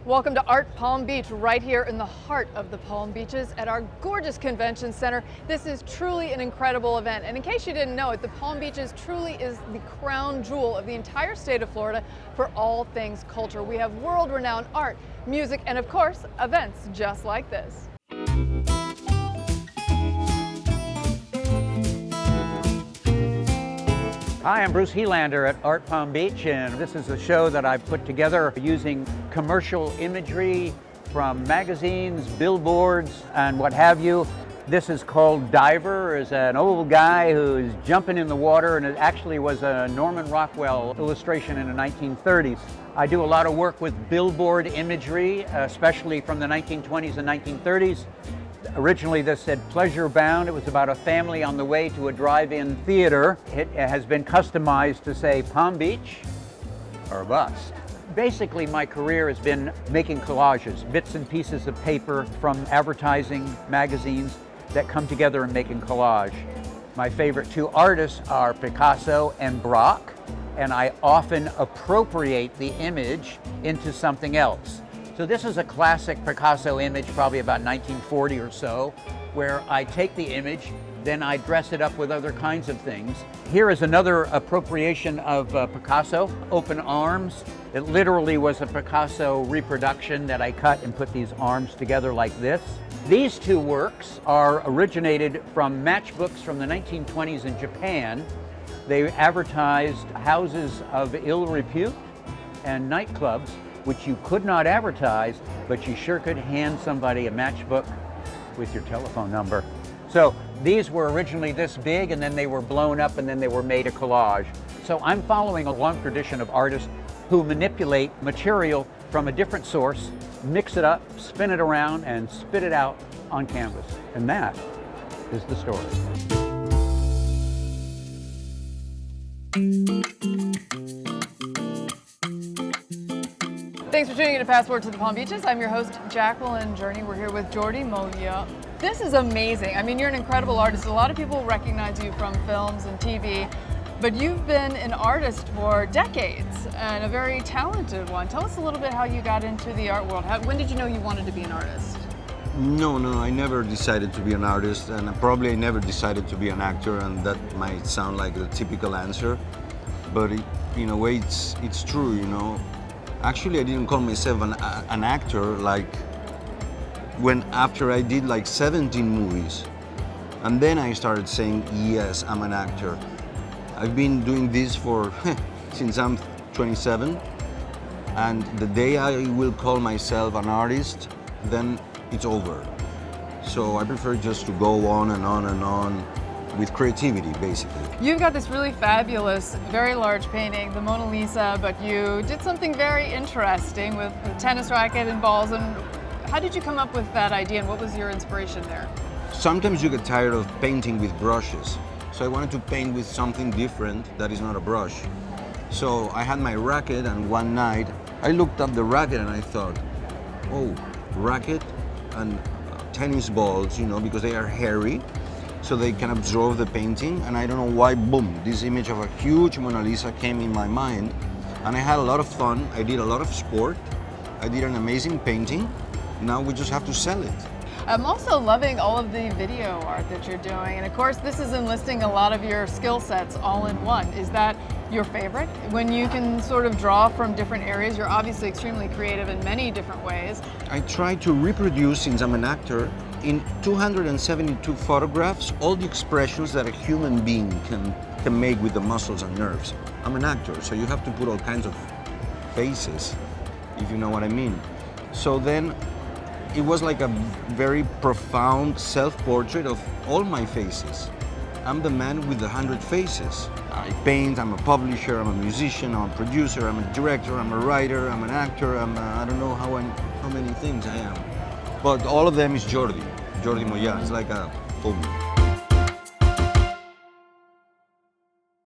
Welcome to Art Palm Beach, right here in the heart of the Palm Beaches at our gorgeous convention center. This is truly an incredible event. And in case you didn't know it, the Palm Beaches truly is the crown jewel of the entire state of Florida for all things culture. We have world-renowned art, music, and of course, events just like this. Hi, I'm Bruce Helander at Art Palm Beach, and this is a show that I've put together using commercial imagery from magazines, billboards, and what have you. This is called Diver. It's an old guy who's jumping in the water, and it actually was a Norman Rockwell illustration in the 1930s. I do a lot of work with billboard imagery, especially from the 1920s and 1930s. Originally this said Pleasure Bound. It was about a family on the way to a drive-in theater. It has been customized to say Palm Beach or bust. Basically my career has been making collages, bits and pieces of paper from advertising magazines that come together and make a collage. My favorite two artists are Picasso and Braque, and I often appropriate the image into something else. So this is a classic Picasso image, probably about 1940 or so, where I take the image, then I dress it up with other kinds of things. Here is another appropriation of Picasso, Open Arms. It literally was a Picasso reproduction that I cut and put these arms together like this. These two works are originated from matchbooks from the 1920s in Japan. They advertised houses of ill repute and nightclubs, which you could not advertise, but you sure could hand somebody a matchbook with your telephone number. So these were originally this big, and then they were blown up, and then they were made a collage. So I'm following a long tradition of artists who manipulate material from a different source, mix it up, spin it around, and spit it out on canvas. And that is the story. Thanks for tuning in to Passport to the Palm Beaches. I'm your host, Jacqueline Journey. We're here with Jordi Moya. This is amazing. I mean, you're an incredible artist. A lot of people recognize you from films and TV, but you've been an artist for decades and a very talented one. Tell us a little bit how you got into the art world. When did you know you wanted to be an artist? No, I never decided to be an artist, and probably I never decided to be an actor, and that might sound like the typical answer, but in a way it's true, you know. Actually, I didn't call myself an actor like after I did like 17 movies. And then I started saying, yes, I'm an actor. I've been doing this for since I'm 27. And the day I will call myself an artist, then it's over. So I prefer just to go on and on and on with creativity, basically. You've got this really fabulous, very large painting, the Mona Lisa, but you did something very interesting with the tennis racket and balls. And how did you come up with that idea, and what was your inspiration there? Sometimes you get tired of painting with brushes. So I wanted to paint with something different that is not a brush. So I had my racket, and one night I looked up the racket and I thought, oh, racket and tennis balls, you know, because they are hairy, so they can absorb the painting. And I don't know why, boom, this image of a huge Mona Lisa came in my mind, and I had a lot of fun. I did a lot of sport. I did an amazing painting. Now we just have to sell it. I'm also loving all of the video art that you're doing, and of course this is enlisting a lot of your skill sets all in one. Is that your favorite? When you can sort of draw from different areas, you're obviously extremely creative in many different ways. I try to reproduce, since I'm an actor, in 272 photographs, all the expressions that a human being can make with the muscles and nerves. I'm an actor, so you have to put all kinds of faces, if you know what I mean. So then it was like a very profound self-portrait of all my faces. I'm the man with 100 faces. I paint, I'm a publisher, I'm a musician, I'm a producer, I'm a director, I'm a writer, I'm an actor, I don't know how many things I am. But all of them is Jordi Moya. It's like a boom.